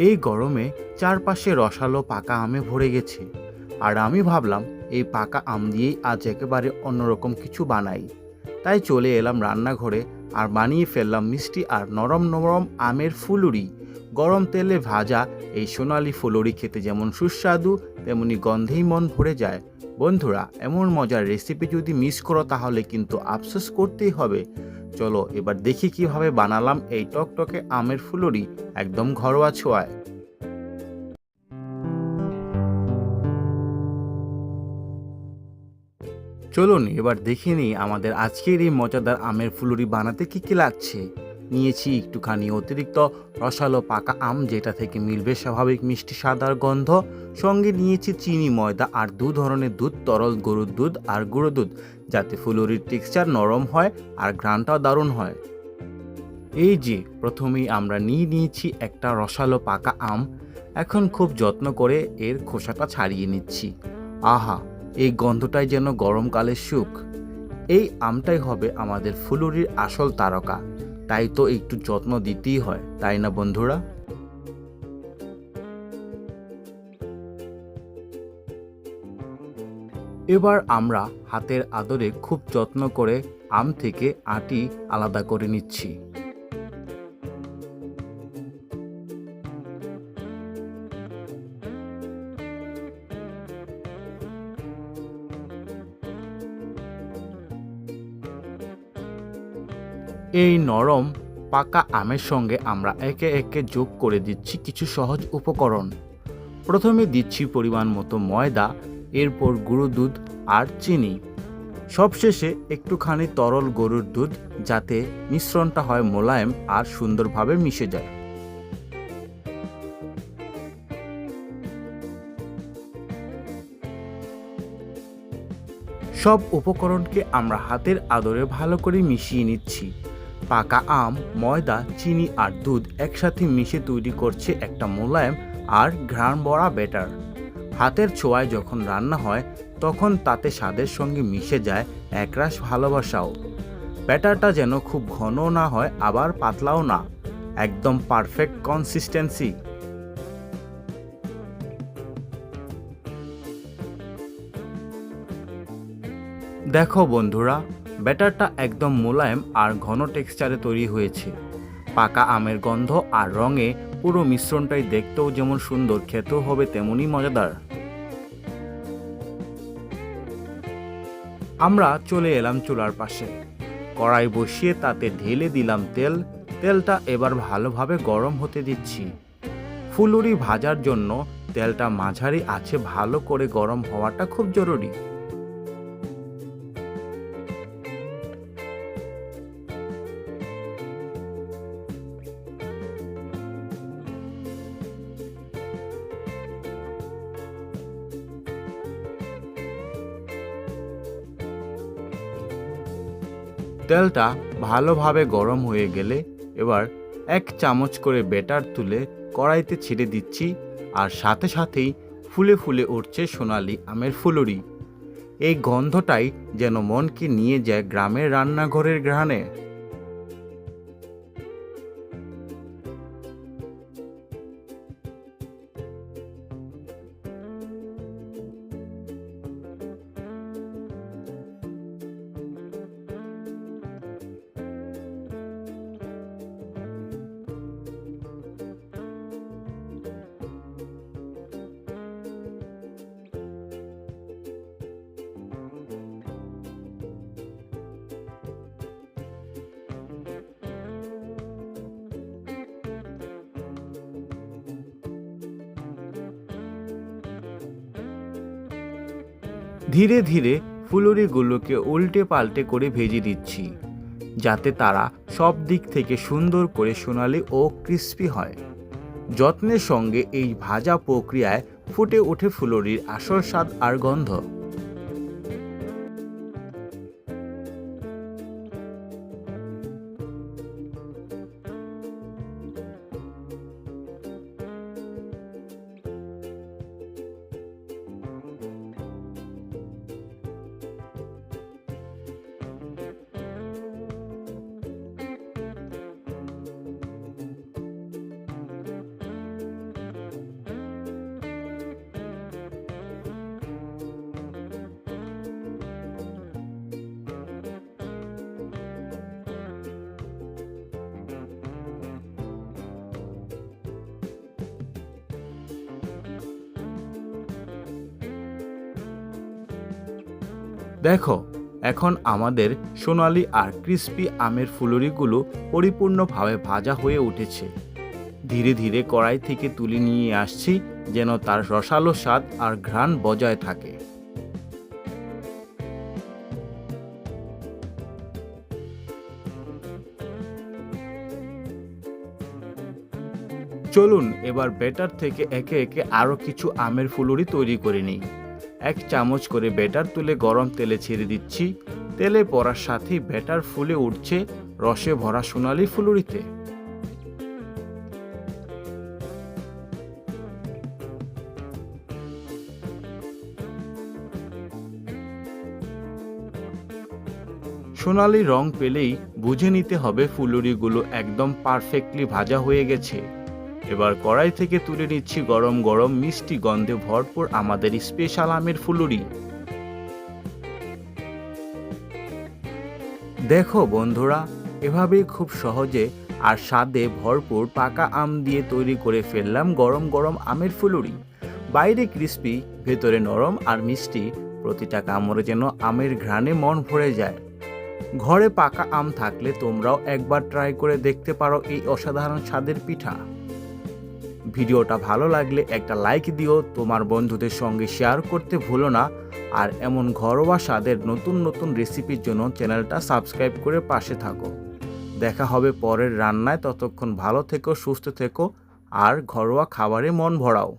এই গরমে চারপাশে রসালো পাকা আমে ভরে গেছে, আর আমি ভাবলাম এই পাকা আম দিয়েই আজ একেবারে অন্যরকম কিছু বানাই। তাই চলে এলাম রান্নাঘরে আর বানিয়ে ফেললাম মিষ্টি আর নরম নরম আমের ফুলুরি। গরম তেলে ভাজা এই সোনালি ফুলুরি খেতে যেমন সুস্বাদু, তেমনি গন্ধেই মন ভরে যায়। বন্ধুরা, এমন মজার রেসিপি যদি মিস করো তাহলে কিন্তু আফসোস করতেই হবে। চলো এবার দেখি কিভাবে বানালাম এই টকটকে আমের ফুলুরি, একদম ঘরোয়া ছোঁয়ায়। চলুন এবার দেখে নিই আমাদের আজকের এই মজাদার আমের ফুলুরি বানাতে কি কি লাগছে। নিয়েছি একটুখানি অতিরিক্ত রসালো পাকা আম, যেটা থেকে মিলবে স্বাভাবিক মিষ্টি সাদার গন্ধ। সঙ্গে নিয়েছি চিনি, ময়দা আর দু ধরনের দুধ, তরল গরুর দুধ আর গুঁড়ো দুধ, যাতে ফুলুরির টেক্সচার নরম হয় আর ঘ্রাণটাও দারুণ হয়। এই যে প্রথমেই আমরা নিয়েছি একটা রসালো পাকা আম। এখন খুব যত্ন করে এর খোসাটা ছাড়িয়ে নিচ্ছি। আহা, এই গন্ধটাই যেন গরমকালের সুখ। এই আমটাই হবে আমাদের ফুলুরির আসল তারকা, তাই তো একটু যত্ন দিতেই হয়, তাই না বন্ধুরা? এবার আমরা হাতের আদরে খুব যত্ন করে আম থেকে আটি আলাদা করে নিচ্ছি। এই নরম পাকা আমের সঙ্গে আমরা একে একে যোগ করে দিচ্ছি কিছু সহজ উপকরণ। প্রথমে দিচ্ছি পরিমাণ মতো ময়দা, এরপর গুঁড়ো দুধ আর চিনি, সবশেষে একটুখানি তরল গরুর দুধ, যাতে মিশ্রণটা হয় মোলায়েম আর সুন্দরভাবে মিশে যায়। সব উপকরণকে আমরা হাতের আদরে ভালো করে মিশিয়ে নিচ্ছি। পাকা আম, ময়দা, চিনি আর দুধ একসাথে মিশে তৈরি করছে একটা মোলায়েম আর ঘ্রাণ ভরা ব্যাটার। হাতের ছোঁয়ায় যখন রান্না হয় তখন তাতে স্বাদের সঙ্গে মিশে যায় একরাশ ভালোবাসাও। ব্যাটারটা যেন খুব ঘনও না হয় আবার পাতলাও না, একদম পারফেক্ট কনসিস্টেন্সি। দেখো বন্ধুরা, ব্যাটারটা একদম মোলায়েম আর ঘন টেক্সচারে তৈরি হয়েছে। পাকা আমের গন্ধ আর রঙে পুরো মিশ্রণটাই দেখতেও যেমন সুন্দর, খেতেও হবে তেমনই মজাদার। আমরা চলে এলাম চুলার পাশে। কড়াই বসিয়ে তাতে ঢেলে দিলাম তেল। তেলটা এবার ভালোভাবে গরম হতে দিচ্ছি। ফুলুরি ভাজার জন্য তেলটা মাঝারি আঁচে ভালো করে গরম হওয়াটা খুব জরুরি। তেলটা ভালোভাবে গরম হয়ে গেলে এবার 1 চামচ করে ব্যাটার তুলে কড়াইতে ছেড়ে দিচ্ছি, আর সাথে সাথেই ফুলে ফুলে উঠছে সোনালি আমের ফুলুরি। এই গন্ধটাই যেন মনকে নিয়ে যায় গ্রামের রান্নাঘরের ঘ্রাণে। ধীরে ধীরে ফুলুরিগুলোকে উল্টে পাল্টে করে ভেজে দিচ্ছি, যাতে তারা সব দিক থেকে সুন্দর করে সোনালি ও ক্রিস্পি হয়। যত্নের সঙ্গে এই ভাজা প্রক্রিয়ায় ফুটে ওঠে ফুলুরির আসল স্বাদ আর গন্ধ। দেখো, এখন আমাদের সোনালি আর ক্রিস্পি আমের ফুলুরিগুলো পরিপূর্ণভাবে ভাজা হয়ে উঠেছে। ধীরে ধীরে কড়াই থেকে তুলে নিয়ে আসছি যেন তার রসালো স্বাদ আর ঘ্রাণ বজায় থাকে। চলুন এবার ব্যাটার থেকে একে একে আরও কিছু আমের ফুলুরি তৈরি করে নিই। 1 চামচ করে ব্যাটার তুলে গরম তেলে ছেড়ে দিচ্ছি। তেলে পড়ার সাথেই ব্যাটার ফুলে উঠছে রসে ভরা সোনালি ফুলুরিতে। সোনালি রং পেলেই বুঝে নিতে হবে ফুলুরিগুলো একদম পারফেক্টলি ভাজা হয়ে গেছে। এবার কড়াই থেকে তুলে নিচ্ছি গরম গরম মিষ্টি গন্ধে ভরপুর আমাদের স্পেশাল আমের ফুলুরি। দেখো বন্ধুরা, এভাবেই খুব সহজে আর স্বাদে ভরপুর পাকা আম দিয়ে তৈরি করে ফেললাম গরম গরম আমের ফুলুরি। বাইরে ক্রিস্পি, ভেতরে নরম আর মিষ্টি, প্রতিটা কামড়ে যেন আমের ঘ্রাণে মন ভরে যায়। ঘরে পাকা আম থাকলে তোমরাও একবার ট্রাই করে দেখতে পারো এই অসাধারণ স্বাদের পিঠা। ভিডিওটা ভালো লাগলে একটা লাইক দিও, তোমার বন্ধুদের সঙ্গে শেয়ার করতে ভুলো না। আর এমন ঘরোয়া স্বাদের নতুন নতুন রেসিপির জন্য চ্যানেলটা সাবস্ক্রাইব করে পাশে থাকো। দেখা হবে পরের রান্নায়, ততক্ষণ ভালো থেকো, সুস্থ থেকো আর ঘরোয়া খাবারে মন ভরাও।